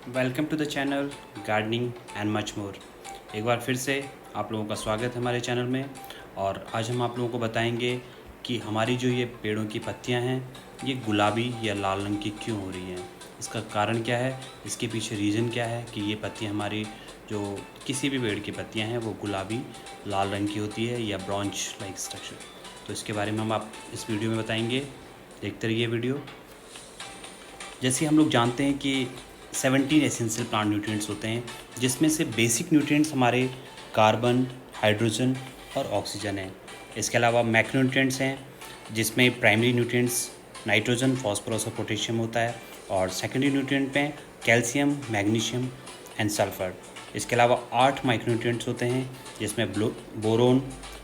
Welcome to the channel gardening and much more. एक बार फिर से आप लोगों का स्वागत है हमारे चैनल में। और आज हम आप लोगों को बताएंगे कि हमारी जो ये पेड़ों की पत्तियां हैं ये गुलाबी या लाल रंग की क्यों हो रही हैं। इसका कारण क्या है, इसके पीछे रीज़न क्या है कि ये पत्तियां हमारी जो किसी भी पेड़ की पत्तियां हैं वो गुलाबी लाल रंग की होती है या ब्रांच लाइक स्ट्रक्चर। तो इसके बारे में हम आप इस वीडियो में बताएंगे। देखते रहिए वीडियो। जैसे हम लोग जानते हैं कि 17 एसेंशियल प्लांट न्यूट्रिएंट्स होते हैं, जिसमें से बेसिक न्यूट्रिएंट्स हमारे कार्बन, हाइड्रोजन और ऑक्सीजन है। इसके अलावा मैक्रोन्यूट्रिएंट्स हैं, जिसमें प्राइमरी न्यूट्रिएंट्स नाइट्रोजन, फास्फोरस और पोटेशियम होता है, और सेकेंडरी न्यूट्रिएंट में कैल्शियम, मैग्नीशियम एंड सल्फर। इसके अलावा 8 माइक्रोन्यूट्रिएंट्स होते हैं, जिसमें boron,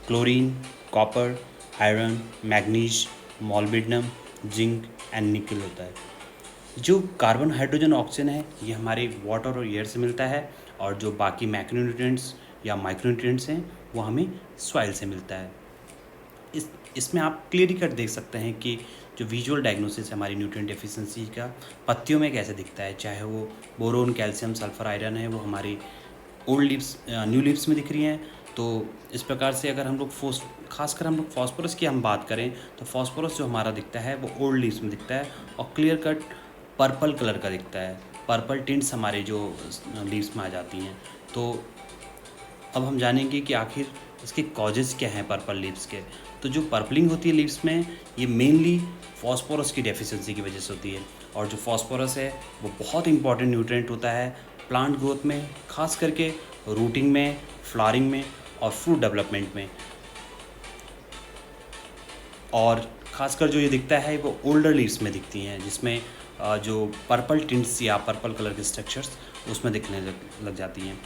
chlorine, copper, iron, manganese, molybdenum, zinc and निकल होता है। जो कार्बन, हाइड्रोजन, ऑक्सीजन है ये हमारे वाटर और एयर से मिलता है, और जो बाकी मैक्रोन्यूट्रिएंट्स या माइक्रोन्यूट्रिएंट्स हैं वो हमें सॉइल से मिलता है। इसमें आप क्लियरली कट देख सकते हैं कि जो विजुअल डायग्नोसिस है हमारी न्यूट्रिएंट डेफिशिएंसी का पत्तियों में कैसे दिखता है। चाहे वो बोरोन, कैल्शियम, सल्फर, आयरन है वो हमारी ओल्ड लीव्स, न्यू लीव्स में दिख रही हैं। तो इस प्रकार से अगर हम लोग खासकर हम लोग फॉस्फोरस की हम बात करें तो फॉस्फोरस जो हमारा दिखता है वो ओल्ड लीव्स में दिखता है और क्लियर कट पर्पल कलर का दिखता है। पर्पल टिंट्स हमारे जो लीव्स में आ जाती हैं। तो अब हम जानेंगे कि आखिर इसके कॉजेज़ क्या हैं पर्पल लीव्स के। तो जो पर्पलिंग होती है लीव्स में ये मेनली फॉस्फोरस की डेफिशिएंसी की वजह से होती है। और जो फॉस्फोरस है वो बहुत इंपॉर्टेंट न्यूट्रिएंट होता है प्लांट ग्रोथ में, खास करके रूटिंग में, फ्लावरिंग में और फ्रूट डेवलपमेंट में। और ख़ासकर जो ये दिखता है वो ओल्डर लीव्स में दिखती हैं, जिसमें जो पर्पल टिंट्स या पर्पल कलर के स्ट्रक्चर्स उसमें दिखने लग जाती हैं।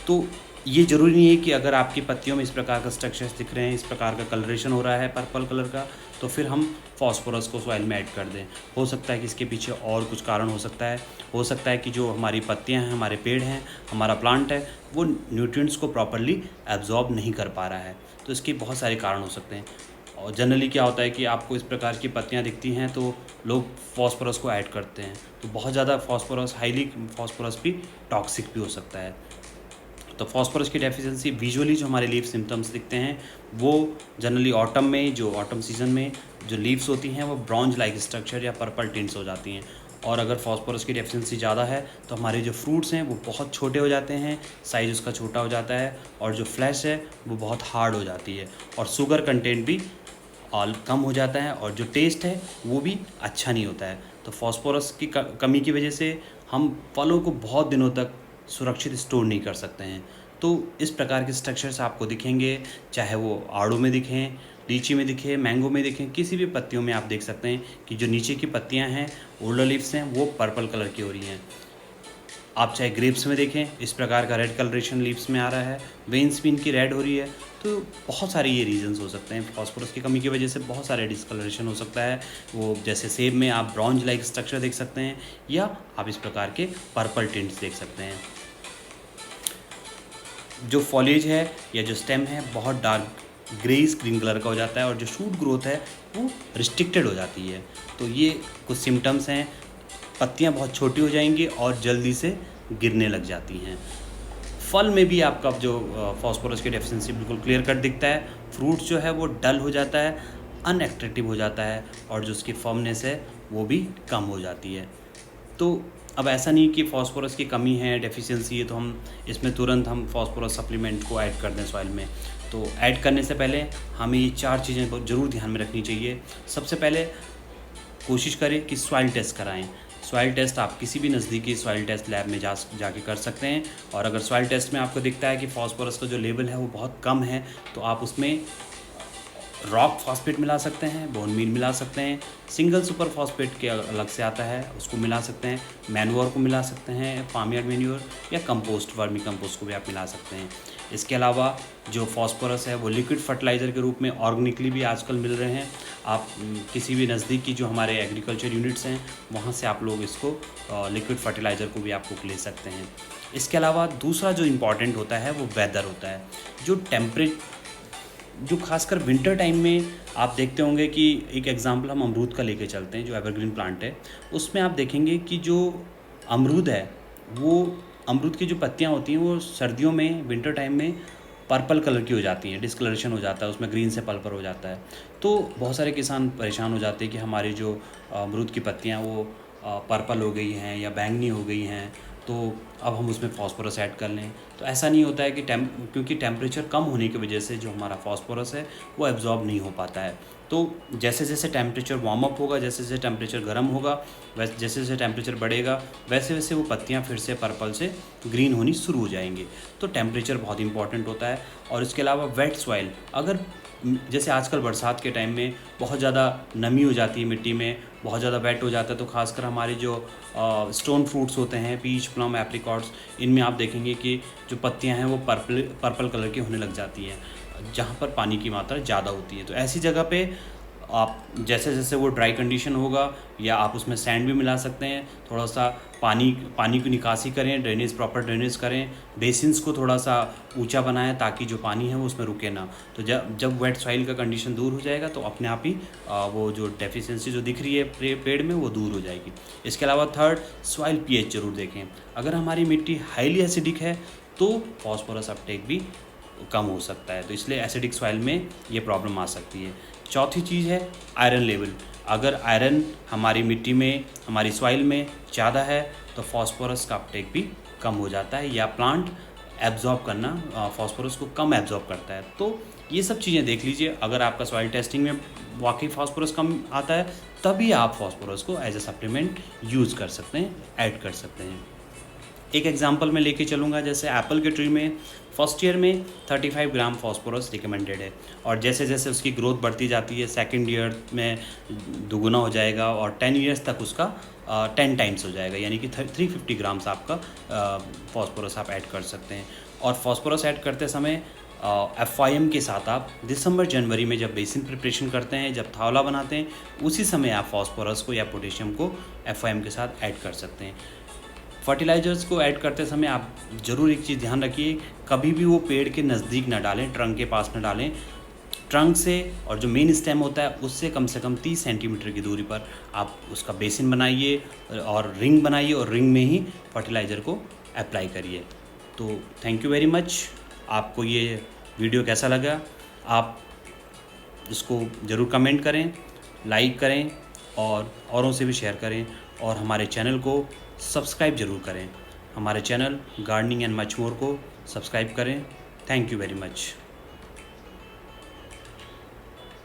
तो ये ज़रूरी नहीं है कि अगर आपकी पत्तियों में इस प्रकार का स्ट्रक्चर्स दिख रहे हैं, इस प्रकार का कलरेशन हो रहा है पर्पल कलर का, तो फिर हम फॉस्फोरस को सॉइल में ऐड कर दें। हो सकता है कि इसके पीछे और कुछ कारण हो सकता है। हो सकता है कि जो हमारी पत्तियां हैं, हमारे पेड़ हैं, हमारा प्लांट है, वो न्यूट्रिएंट्स को प्रॉपरली एब्जॉर्ब नहीं कर पा रहा है। तो इसके बहुत सारे कारण हो सकते हैं। और जनरली क्या होता है कि आपको इस प्रकार की पत्तियां दिखती हैं तो लोग फॉस्फोरस को ऐड करते हैं। तो बहुत ज़्यादा फॉस्फोरस, हाईली फॉस्फोरस भी टॉक्सिक भी हो सकता है। तो फॉस्फोरस की डेफिशिएंसी विजुअली जो हमारे लीव सिम्टम्स दिखते हैं वो जनरली ऑटम में, जो ऑटम सीजन में जो लीव्स होती हैं वो ब्रॉन्ज लाइक स्ट्रक्चर या पर्पल टिंट्स हो जाती हैं। और अगर फॉस्फोरस की डेफिशिएंसी ज़्यादा है तो हमारे जो फ्रूट्स हैं वो बहुत छोटे हो जाते हैं, साइज़ उसका छोटा हो जाता है, और जो फ्लैश है वो बहुत हार्ड हो जाती है, और शुगर कंटेंट भी कम हो जाता है, और जो टेस्ट है वो भी अच्छा नहीं होता है। तो फॉस्फोरस की कमी की वजह से हम फलों को बहुत दिनों तक सुरक्षित स्टोर नहीं कर सकते हैं। तो इस प्रकार के स्ट्रक्चर्स आपको दिखेंगे, चाहे वो आड़ू में दिखें, लीची में दिखे, मैंगो में दिखें, किसी भी पत्तियों में आप देख सकते हैं कि जो नीचे की पत्तियां हैं, ओल्डर लीव्स हैं, वो पर्पल कलर की हो रही हैं। आप चाहे ग्रेप्स में देखें, इस प्रकार का रेड कलरेशन लीव्स में आ रहा है, वेन्स भी इनकी रेड हो रही है। तो बहुत सारे ये रीजंस हो सकते हैं। फॉस्फोरस की कमी की वजह से बहुत सारे डिस्कलरेशन हो सकता है। वो जैसे सेब में आप ब्रॉन्ज लाइक स्ट्रक्चर देख सकते हैं, या आप इस प्रकार के पर्पल टिंट्स देख सकते हैं। जो फॉलेज है या जो स्टेम है बहुत डार्क ग्रेइश ग्रीन कलर का हो जाता है, और जो शूट ग्रोथ है वो रिस्ट्रिक्टेड हो जाती है। तो ये कुछ सिम्टम्स हैं। पत्तियां बहुत छोटी हो जाएंगी और जल्दी से गिरने लग जाती हैं। फल में भी आपका जो फॉस्फोरस की डेफिशिएंसी बिल्कुल क्लियर कट दिखता है। फ्रूट जो है वो डल हो जाता है, अनएट्रैक्टिव हो जाता है, और जो उसकी फर्मनेस है वो भी कम हो जाती है। तो अब ऐसा नहीं कि फॉस्फोरस की कमी है, डेफिशिएंसी है, तो हम इसमें तुरंत हम फॉस्फोरस सप्लीमेंट को ऐड कर दें सॉइल में। तो ऐड करने से पहले हमें ये 4 चीज़ें बहुत ज़रूर ध्यान में रखनी चाहिए। सबसे पहले कोशिश करें कि सॉइल टेस्ट कराएं। सॉइल टेस्ट आप किसी भी नज़दीकी सॉइल टेस्ट लैब में जाके कर सकते हैं। और अगर सॉइल टेस्ट में आपको दिखता है कि फॉस्फोरस का जो लेवल है वो बहुत कम है, तो आप उसमें रॉक फॉस्फेट मिला सकते हैं, बोन मील मिला सकते हैं, सिंगल सुपर फॉस्फेट के अलग से आता है उसको मिला सकते हैं, मैन्योर को मिला सकते हैं, फार्म यार्ड मैन्योर, या कंपोस्ट, वर्मी कंपोस्ट को भी आप मिला सकते हैं। इसके अलावा जो फॉस्फोरस है वो लिक्विड फर्टिलाइज़र के रूप में ऑर्गेनिकली भी आजकल मिल रहे हैं। आप किसी भी नज़दीक की जो हमारे एग्रीकल्चर यूनिट्स हैं वहाँ से आप लोग इसको लिक्विड फर्टिलाइज़र को भी आप लोग ले सकते हैं। इसके अलावा दूसरा जो इम्पॉर्टेंट होता है वो वेदर होता है। जो खासकर विंटर टाइम में आप देखते होंगे कि एक एग्जांपल हम अमरूद का लेके चलते हैं, जो एवरग्रीन प्लांट है, उसमें आप देखेंगे कि जो अमरूद है वो अमरूद की जो पत्तियाँ होती हैं वो सर्दियों में, विंटर टाइम में पर्पल कलर की हो जाती हैं, डिस्कलरेशन हो जाता है, उसमें ग्रीन से पर्पल हो जाता है। तो बहुत सारे किसान परेशान हो जाते हैं कि हमारी जो अमरूद की पत्तियाँ वो पर्पल हो गई हैं या बैंगनी हो गई हैं, तो अब हम उसमें फास्फोरस ऐड कर लें। तो ऐसा नहीं होता है कि क्योंकि टेम्परेचर कम होने की वजह से जो हमारा फास्फोरस है वो एब्जॉर्ब नहीं हो पाता है। तो जैसे जैसे टेम्परेचर वार्म अप होगा, जैसे जैसे टेम्परेचर गर्म होगा, जैसे जैसे टेम्परेचर बढ़ेगा, वैसे वैसे वो पत्तियाँ फिर से पर्पल से ग्रीन होनी शुरू हो जाएंगी। तो टेम्परेचर बहुत इंपॉर्टेंट होता है। और इसके अलावा वेट सॉइल, अगर जैसे आजकल बरसात के टाइम में बहुत ज़्यादा नमी हो जाती है मिट्टी में, बहुत ज़्यादा वेट हो जाता है, तो खासकर हमारे जो स्टोन फ्रूट्स होते हैं, पीच, प्लम, एप्रिकॉट्स, इनमें आप देखेंगे कि जो पत्तियां हैं वो पर्पल कलर की होने लग जाती हैं जहाँ पर पानी की मात्रा ज़्यादा होती है। तो ऐसी जगह पे आप जैसे जैसे वो ड्राई कंडीशन होगा, या आप उसमें सैंड भी मिला सकते हैं, थोड़ा सा पानी की निकासी करें, ड्रेनेज प्रॉपर ड्रेनेज करें, बेसिन्स को थोड़ा सा ऊंचा बनाएं ताकि जो पानी है वो उसमें रुके ना। तो जब वेट सॉइल का कंडीशन दूर हो जाएगा तो अपने आप ही वो जो डेफिशिएंसी जो दिख रही है पेड़ में वो दूर हो जाएगी। इसके अलावा थर्ड, सॉइल पीएच जरूर देखें। अगर हमारी मिट्टी हाईली एसिडिक है तो फॉस्फोरस अपटेक भी कम हो सकता है, तो इसलिए एसिडिक सॉइल में ये प्रॉब्लम आ सकती है। चौथी चीज़ है आयरन लेवल। अगर आयरन हमारी मिट्टी में, हमारी सॉइल में ज़्यादा है तो फॉस्फोरस का अपटेक भी कम हो जाता है, या प्लांट एब्जॉर्ब करना फॉस्फोरस को कम एब्जॉर्ब करता है। तो ये सब चीज़ें देख लीजिए। अगर आपका सॉइल टेस्टिंग में वाकई फॉस्फोरस कम आता है तभी आप फॉस्फोरस को एज ए सप्लीमेंट यूज़ कर सकते हैं, ऐड कर सकते हैं। एक एग्जांपल मैं लेके चलूँगा, जैसे एप्पल के ट्री में फर्स्ट ईयर में 35 ग्राम फॉस्फोरस रिकमेंडेड है, और जैसे जैसे उसकी ग्रोथ बढ़ती जाती है सेकंड ईयर में दुगुना हो जाएगा, और 10 ईयर्स तक उसका 10 टाइम्स हो जाएगा, यानी कि 350 ग्राम्स आपका फॉस्फोरस आप ऐड कर सकते हैं। और फॉस्फोरस ऐड करते समय FIM के साथ आप दिसंबर जनवरी में जब बेसिन प्रिपरेशन करते हैं, जब थावला बनाते हैं, उसी समय आप फॉस्फोरस को या पोटेशियम को FIM के साथ ऐड कर सकते हैं। फर्टिलाइज़र्स को ऐड करते समय आप ज़रूर एक चीज़ ध्यान रखिए, कभी भी वो पेड़ के नज़दीक ना डालें, ट्रंक के पास ना डालें। ट्रंक से और जो मेन स्टेम होता है उससे कम से कम 30 सेंटीमीटर की दूरी पर आप उसका बेसिन बनाइए और रिंग बनाइए, और रिंग में ही फर्टिलाइज़र को अप्लाई करिए। तो थैंक यू वेरी मच। आपको ये वीडियो कैसा लगा, आप इसको ज़रूर कमेंट करें, लाइक करें और औरों से भी शेयर करें, और हमारे चैनल को सब्सक्राइब ज़रूर करें। हमारे चैनल गार्डनिंग एंड मच मोर को सब्सक्राइब करें। Thank you very much.